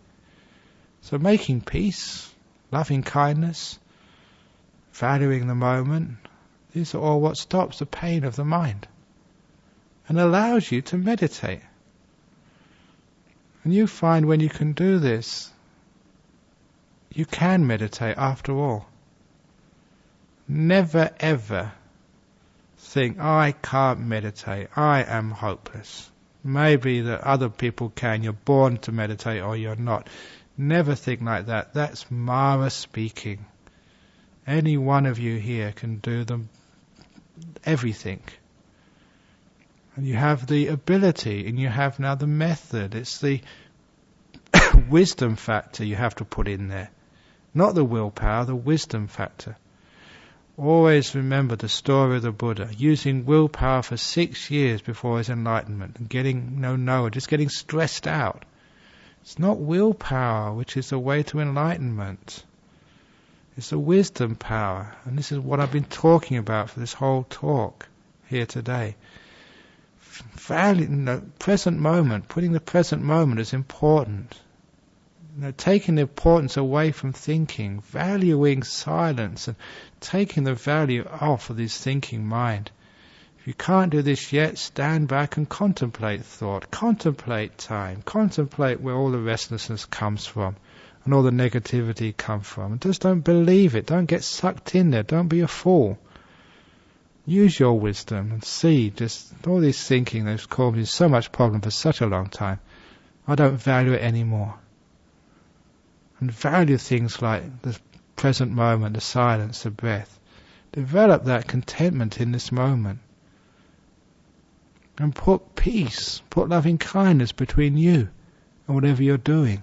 So making peace, loving kindness, valuing the moment, these are all what stops the pain of the mind and allows you to meditate. And you find when you can do this, you can meditate after all. Never ever think, I can't meditate, I am hopeless. Maybe that other people can, you're born to meditate or you're not. Never think like that. That's Mara speaking. Any one of you here can do everything. And you have the ability, and you have now the method. It's the wisdom factor you have to put in there. Not the willpower, the wisdom factor. Always remember the story of the Buddha, using willpower for 6 years before his enlightenment, and getting just getting stressed out. It's not willpower which is the way to enlightenment. It's the wisdom power. And this is what I've been talking about for this whole talk here today. Present moment, putting the present moment is important. Taking the importance away from thinking, valuing silence, and taking the value off of this thinking mind. If you can't do this yet, stand back and contemplate thought, contemplate time, contemplate where all the restlessness comes from and all the negativity comes from. And just don't believe it, don't get sucked in there, don't be a fool. Use your wisdom and see just all this thinking that's caused me so much problem for such a long time. I don't value it anymore. And value things like the present moment, the silence, the breath. Develop that contentment in this moment. And put peace, put loving kindness between you and whatever you're doing.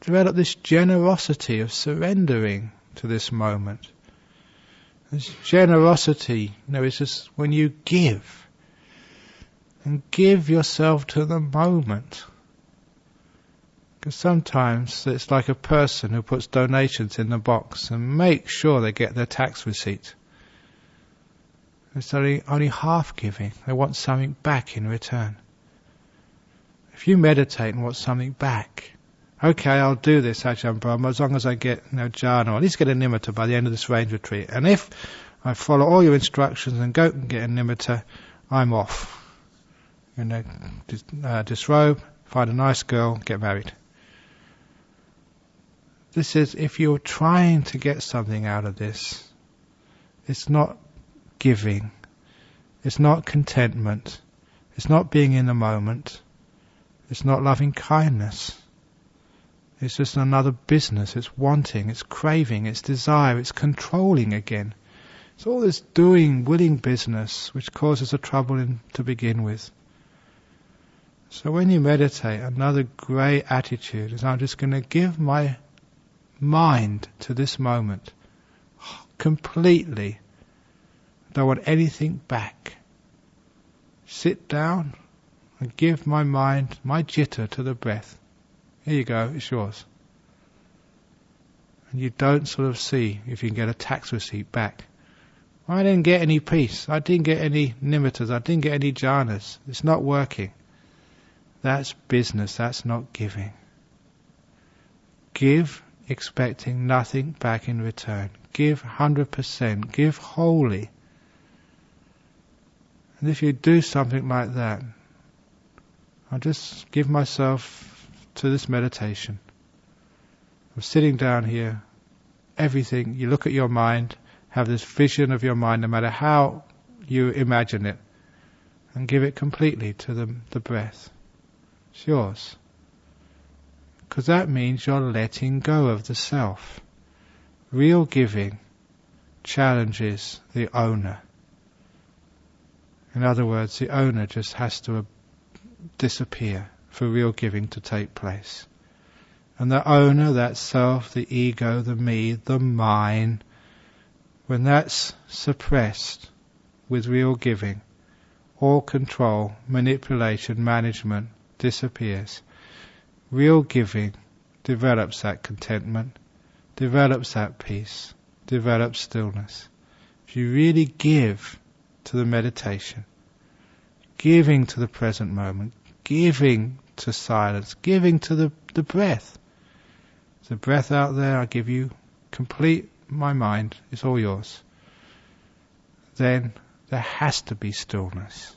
Develop this generosity of surrendering to this moment. This generosity, is just when you give. And give yourself to the moment. Because sometimes it's like a person who puts donations in the box and makes sure they get their tax receipt. It's only half giving. They want something back in return. If you meditate and want something back, okay, I'll do this, Ajahn Brahm, as long as I get jhana, or at least get a nimitta by the end of this range retreat. And if I follow all your instructions and go and get a nimitta, I'm off. Disrobe, find a nice girl, get married. This is, if you're trying to get something out of this, it's not giving, it's not contentment, it's not being in the moment, it's not loving kindness. It's just another business. It's wanting, it's craving, it's desire, it's controlling again. It's all this doing, willing business which causes the trouble to begin with. So when you meditate, another great attitude is, I'm just going to give my mind to this moment completely. Don't want anything back. Sit down and give my mind, my jitta, to the breath. Here you go, it's yours. And you don't sort of see if you can get a tax receipt back. I didn't get any peace, I didn't get any nimittas, I didn't get any jhanas. It's not working. That's business, that's not giving. Give expecting nothing back in return. Give 100%, give wholly. And if you do something like that, I'll just give myself to this meditation. I'm sitting down here, everything, you look at your mind, have this vision of your mind, no matter how you imagine it, and give it completely to the breath. It's yours. Because that means you're letting go of the self. Real giving challenges the owner. In other words, the owner just has to disappear for real giving to take place. And the owner, that self, the ego, the me, the mine, when that's suppressed with real giving, all control, manipulation, management disappears. Real giving develops that contentment, develops that peace, develops stillness. If you really give to the meditation, giving to the present moment, giving to silence, giving to the breath. The breath out there, I give you complete my mind, it's all yours. Then there has to be stillness.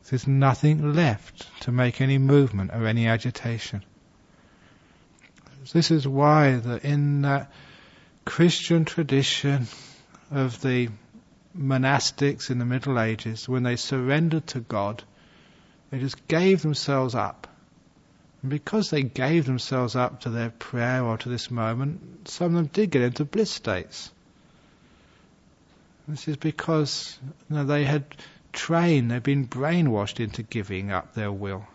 There's nothing left to make any movement or any agitation. This is why in that Christian tradition of the monastics in the Middle Ages, when they surrendered to God, they just gave themselves up. And because they gave themselves up to their prayer or to this moment, some of them did get into bliss states. This is because they had trained, they've been brainwashed into giving up their will.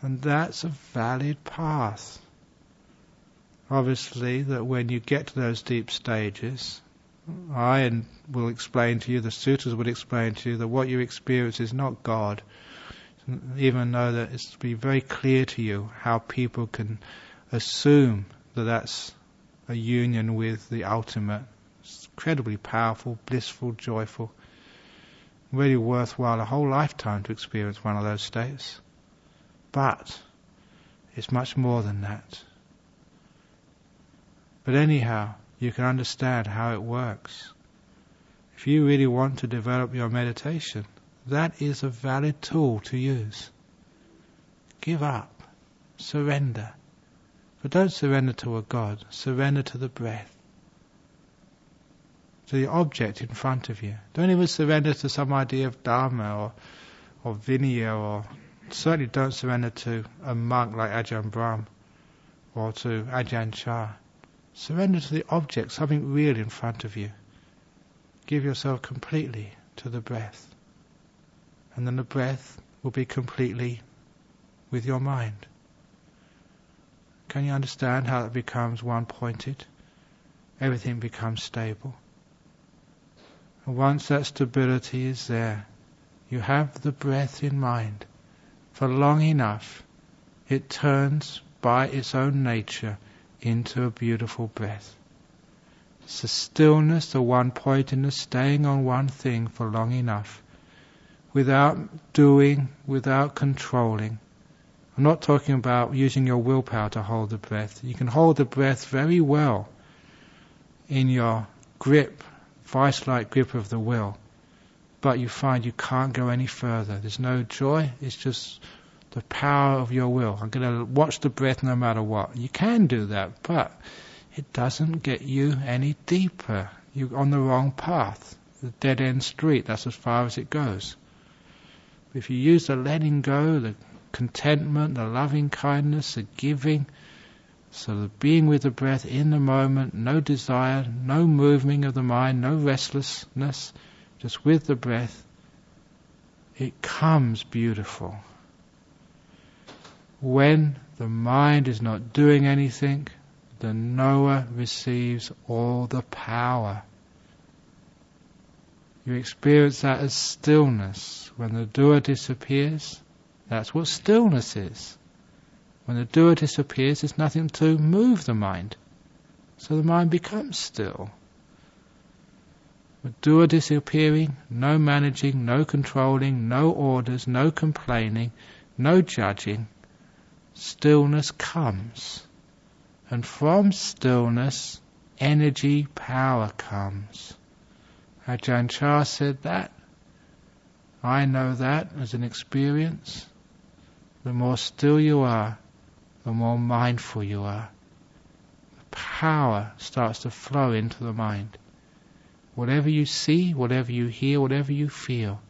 And that's a valid path. Obviously, that when you get to those deep stages, I will explain to you, the sutras would explain to you, that what you experience is not God. Even though that it's to be very clear to you how people can assume that that's a union with the ultimate. It's incredibly powerful, blissful, joyful. Really worthwhile a whole lifetime to experience one of those states. But it's much more than that. But anyhow, you can understand how it works. If you really want to develop your meditation, that is a valid tool to use. Give up. Surrender. But don't surrender to a God. Surrender to the breath. To the object in front of you. Don't even surrender to some idea of Dharma or Vinaya, or certainly don't surrender to a monk like Ajahn Brahm or to Ajahn Chah. Surrender to the object, something real in front of you. Give yourself completely to the breath. And then the breath will be completely with your mind. Can you understand how it becomes one-pointed? Everything becomes stable. And once that stability is there, you have the breath in mind. For long enough, it turns by its own nature into a beautiful breath. It's the stillness, the one-pointedness, staying on one thing for long enough, without doing, without controlling. I'm not talking about using your willpower to hold the breath. You can hold the breath very well in your grip, vice-like grip of the will, but you find you can't go any further. There's no joy, it's just the power of your will. I'm going to watch the breath no matter what. You can do that, but it doesn't get you any deeper. You're on the wrong path. The dead-end street, that's as far as it goes. If you use the letting go, the contentment, the loving kindness, the giving, so the being with the breath in the moment, no desire, no moving of the mind, no restlessness, just with the breath, it comes beautiful. When the mind is not doing anything, the knower receives all the power. You experience that as stillness. When the doer disappears, that's what stillness is. When the doer disappears, there's nothing to move the mind. So the mind becomes still. The doer disappearing, no managing, no controlling, no orders, no complaining, no judging. Stillness comes. And from stillness, energy, power comes. Ajahn Chah said that. I know that as an experience. The more still you are, the more mindful you are. The power starts to flow into the mind. Whatever you see, whatever you hear, whatever you feel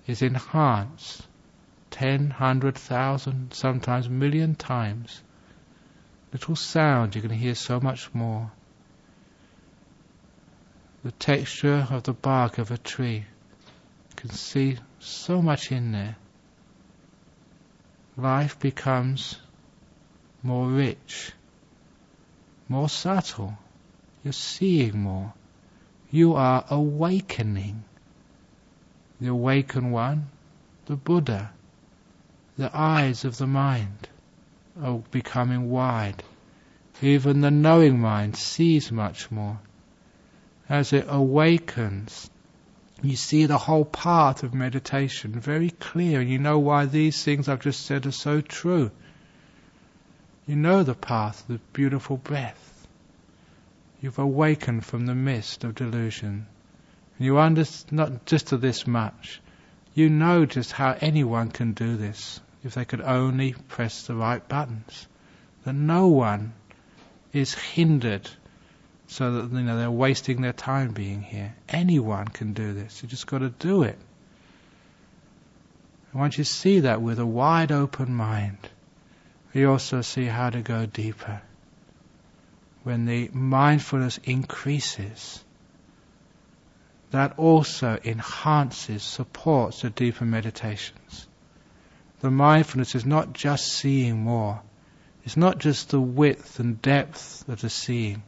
is enhanced 10, 100,000, sometimes a million times. Little sound, you can hear so much more. The texture of the bark of a tree, you can see so much in there. Life becomes more rich, more subtle. You're seeing more. You are awakening. The awakened one, the Buddha. The eyes of the mind are becoming wide. Even the knowing mind sees much more. As it awakens, you see the whole path of meditation very clear. You know why these things I've just said are so true. You know the path, the beautiful breath. You've awakened from the mist of delusion. And you understand not just to this much. You know just how anyone can do this if they could only press the right buttons. That no one is hindered so that they're wasting their time being here. Anyone can do this. You just got to do it. And once you see that with a wide open mind, you also see how to go deeper. when the mindfulness increases, that also enhances, supports the deeper meditations. The mindfulness is not just seeing more. It's not just the width and depth of the seeing,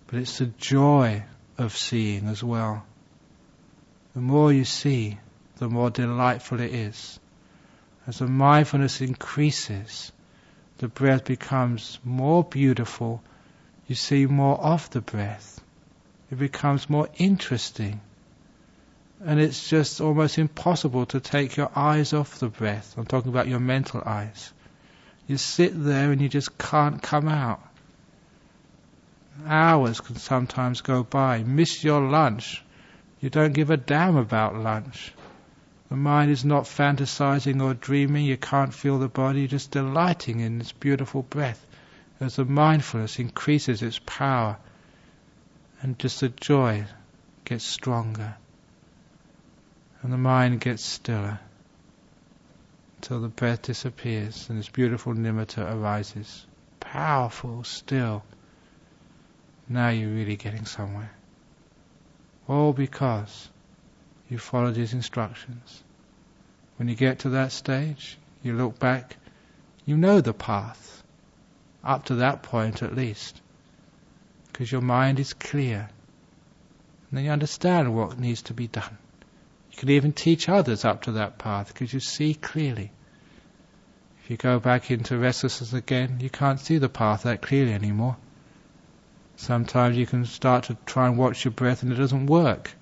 but it's the joy of seeing as well. The more you see, the more delightful it is. As the mindfulness increases, the breath becomes more beautiful. You see more of the breath. It becomes more interesting. And it's just almost impossible to take your eyes off the breath. I'm talking about your mental eyes. You sit there and you just can't come out. Hours can sometimes go by. Miss your lunch. You don't give a damn about lunch. The mind is not fantasizing or dreaming. You can't feel the body. You're just delighting in this beautiful breath. As the mindfulness increases its power, and just the joy gets stronger. And the mind gets stiller until the breath disappears and this beautiful nimitta arises. Powerful, still. Now you're really getting somewhere. All because you followed his instructions. When you get to that stage, you look back, you know the path, up to that point at least, because your mind is clear. And then you understand what needs to be done. You can even teach others up to that path, because you see clearly. If you go back into restlessness again, you can't see the path that clearly anymore. Sometimes you can start to try and watch your breath and it doesn't work,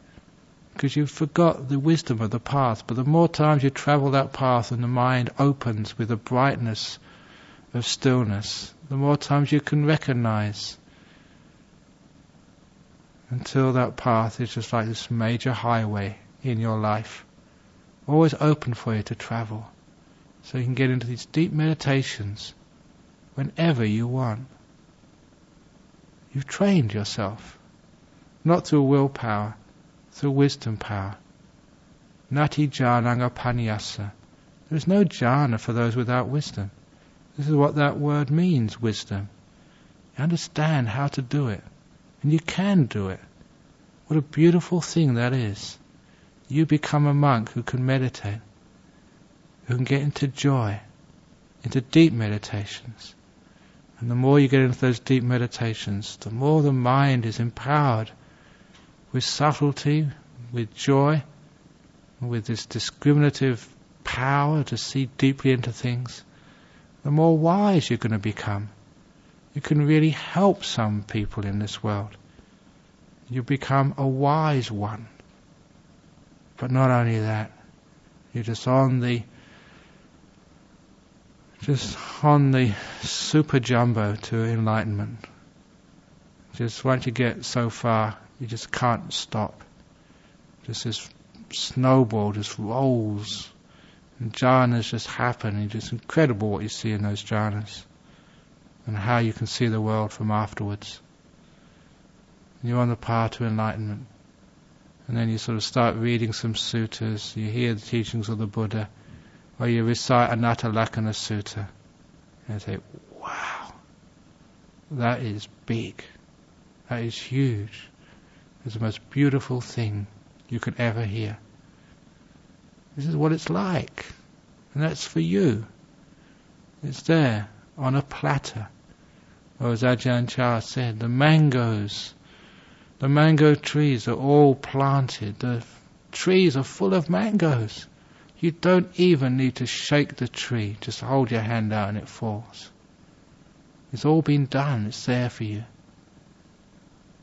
because you've forgot the wisdom of the path. But the more times you travel that path and the mind opens with a brightness of stillness, the more times you can recognize, until that path is just like this major highway in your life, always open for you to travel. So you can get into these deep meditations whenever you want. You've trained yourself, not through willpower, through wisdom power. Nati jnana panyasa. There is no jhana for those without wisdom. This is what that word means, wisdom. You understand how to do it, and you can do it. What a beautiful thing that is. You become a monk who can meditate, who can get into joy, into deep meditations. And the more you get into those deep meditations, the more the mind is empowered with subtlety, with joy, with this discriminative power to see deeply into things. The more wise you're going to become. You can really help some people in this world. You become a wise one. But not only that, you're just on the super jumbo to enlightenment. Just once you get so far, you just can't stop. Just this snowball just rolls, and jhanas just happen. And it's incredible what you see in those jhanas, and how you can see the world from afterwards. You're on the path to enlightenment. And then you sort of start reading some suttas, you hear the teachings of the Buddha, or you recite Anatta Lakkhana Sutta, and you say, wow, that is big, that is huge, it's the most beautiful thing you could ever hear. This is what it's like, and that's for you. It's there, on a platter. Or as Ajahn Chah said, the mango trees are all planted. The trees are full of mangoes. You don't even need to shake the tree. Just hold your hand out and it falls. It's all been done. It's there for you.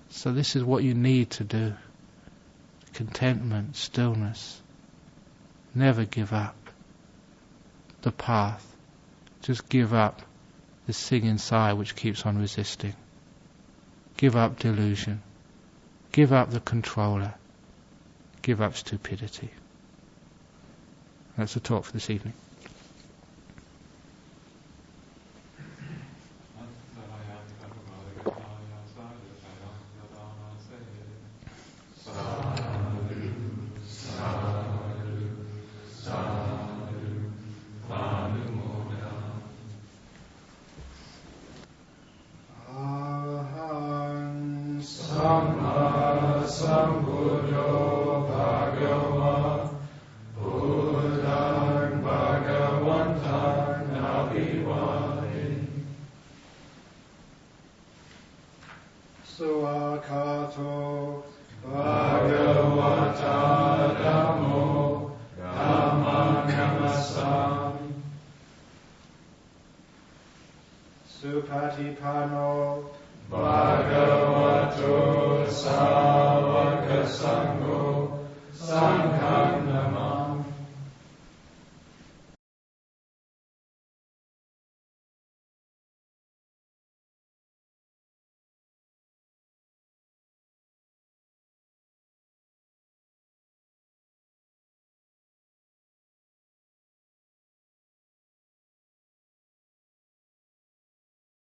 So this is what you need to do. Contentment, stillness. Never give up the path. Just give up this thing inside which keeps on resisting. Give up delusion. Give up the controller. Give up stupidity. That's the talk for this evening. sambuddho bhagava buddhaṃ bhagavaṃ abhivāmi Suakhato bhagavata dhammo dhammam namasami Supatipano bhagavato sāvaka sangho sangham